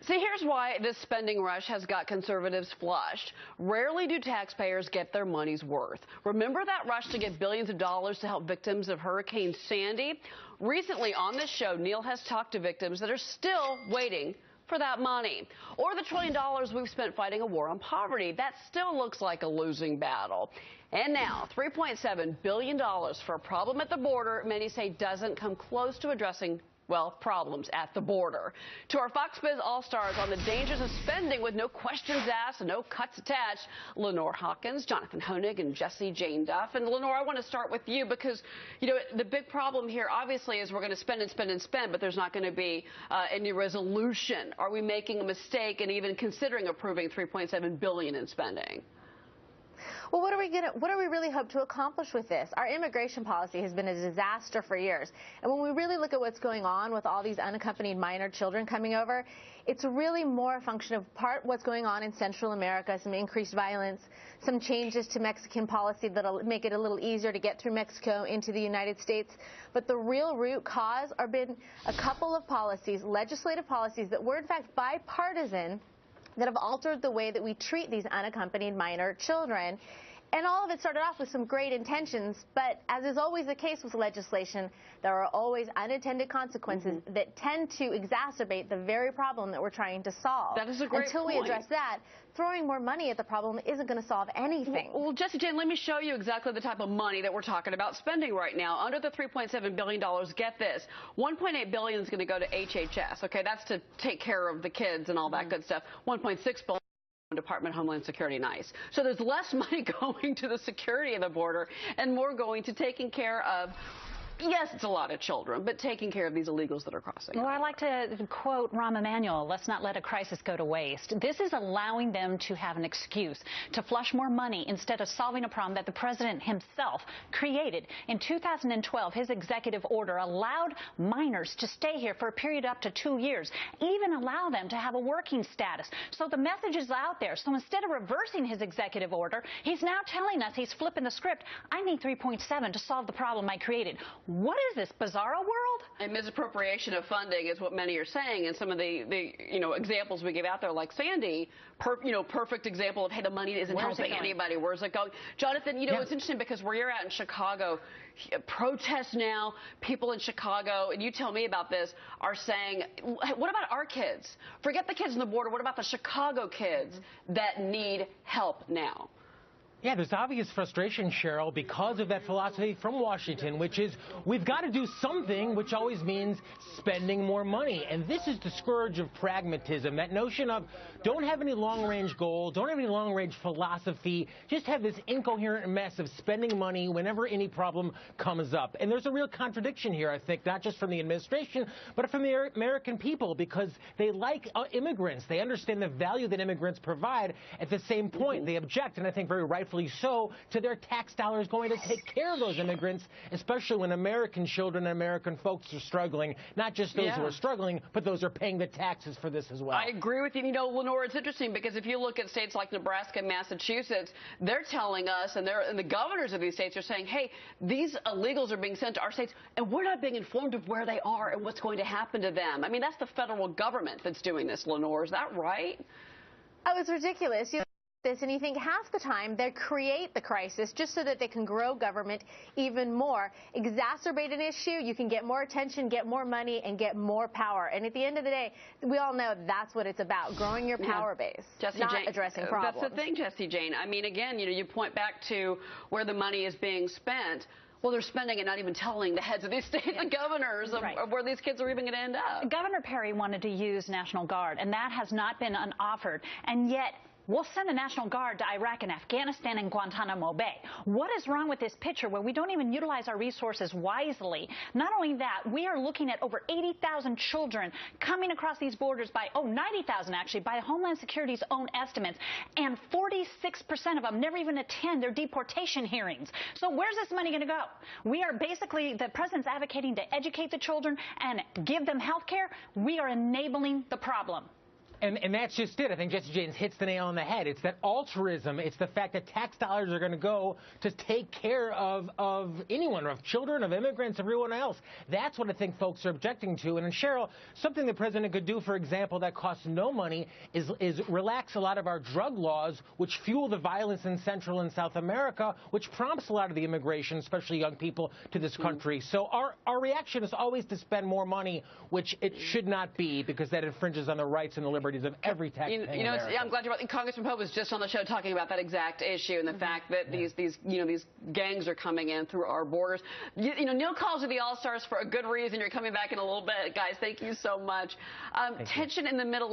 See, here's why this spending rush has got conservatives flushed. Rarely do taxpayers get their money's worth. Remember that rush to get billions of dollars to help victims of Hurricane Sandy? Recently on this show, Neil has talked to victims that are still waiting for that money. Or the $1 trillion we've spent fighting a war on poverty. That still looks like a losing battle. And now, $3.7 billion for a problem at the border many say doesn't come close to addressing problems at the border. To our Fox Biz All-Stars on the dangers of spending with no questions asked and no cuts attached, Lenore Hawkins, Jonathan Hoenig, and Jessie Jane Duff. And Lenore, I want to start with you because, the big problem here obviously is we're going to spend and spend and spend, but there's not going to be any resolution. Are we making a mistake in even considering approving $3.7 billion in spending? Well, what do we really hope to accomplish with this? Our immigration policy has been a disaster for years. And when we really look at what's going on with all these unaccompanied minor children coming over, it's really more a function of what's going on in Central America, some increased violence, some changes to Mexican policy that'll make it a little easier to get through Mexico into the United States. But the real root cause have been a couple of policies, legislative policies that were in fact bipartisan, that have altered the way that we treat these unaccompanied minor children. And all of it started off with some great intentions, but as is always the case with legislation, there are always unintended consequences that tend to exacerbate the very problem that we're trying to solve. That is a great Until point. we address that, throwing more money at the problem isn't going to solve anything. Well, Jessie Jane, let me show you exactly the type of money that we're talking about spending right now. Under the $3.7 billion, get this, $1.8 billion is going to go to HHS. Okay, that's to take care of the kids and all that good stuff. $1.6 billion. Department of Homeland Security, nice. So there's less money going to the security of the border and more going to taking care of, yes, it's a lot of children, but taking care of these illegals that are crossing. Well, I like to quote Rahm Emanuel, let's not let a crisis go to waste. This is allowing them to have an excuse to flush more money instead of solving a problem that the president himself created. In 2012, his executive order allowed minors to stay here for a period up to 2 years, even allow them to have a working status. So the message is out there. So instead of reversing his executive order, he's now telling us he's flipping the script. I need 3.7 to solve the problem I created. What is this, bizarro world? And misappropriation of funding is what many are saying. And some of the examples we give out there, like Sandy, perfect example of, hey, the money isn't helping anybody. Where's it going? Jonathan, it's interesting because where you're at in Chicago, protests now, people in Chicago, and you tell me about this, are saying, what about our kids? Forget the kids on the border. What about the Chicago kids that need help now? Yeah, there's obvious frustration, Cheryl, because of that philosophy from Washington, which is we've got to do something, which always means spending more money. And this is the scourge of pragmatism, that notion of don't have any long-range goal, don't have any long-range philosophy, just have this incoherent mess of spending money whenever any problem comes up. And there's a real contradiction here, I think, not just from the administration, but from the American people, because they like immigrants. They understand the value that immigrants provide. At the same point, they object, and I think very rightfully so, to their tax dollars going to take care of those immigrants, especially when American children and American folks are struggling, not just those who are struggling, but those who are paying the taxes for this as well. I agree with you. Lenore, it's interesting because if you look at states like Nebraska and Massachusetts, they're telling us, and the governors of these states are saying, hey, these illegals are being sent to our states, and we're not being informed of where they are and what's going to happen to them. I mean, that's the federal government that's doing this, Lenore. Is that right? Oh, it's ridiculous. And you think half the time they create the crisis just so that they can grow government even more, exacerbate an issue, you can get more attention, get more money, and get more power. And at the end of the day, we all know that's what it's about, growing your power base, not addressing problems. That's the thing, Jessie Jane. I mean, again, you point back to where the money is being spent. Well, they're spending it, not even telling the heads of these states, the governors, of where these kids are even going to end up. Governor Perry wanted to use National Guard, and that has not been offered. And yet, we'll send the National Guard to Iraq and Afghanistan and Guantanamo Bay. What is wrong with this picture where we don't even utilize our resources wisely? Not only that, we are looking at over 80,000 children coming across these borders by, 90,000 actually, by Homeland Security's own estimates. And 46% of them never even attend their deportation hearings. So where's this money going to go? We are basically, the president's advocating to educate the children and give them health care. We are enabling the problem. And that's just it. I think Jessie Jane hits the nail on the head. It's that altruism. It's the fact that tax dollars are going to go to take care of anyone, of children, of immigrants, everyone else. That's what I think folks are objecting to. And Cheryl, something the president could do, for example, that costs no money is relax a lot of our drug laws, which fuel the violence in Central and South America, which prompts a lot of the immigration, especially young people, to this country. So our reaction is always to spend more money, which it should not be, because that infringes on the rights and the liberties of every taxpayer. I'm glad you brought. Congressman Pope was just on the show talking about that exact issue and the fact that these gangs are coming in through our borders. Neil calls you the All-Stars for a good reason. You're coming back in a little bit, guys. Thank you so much. Tension in the Middle East.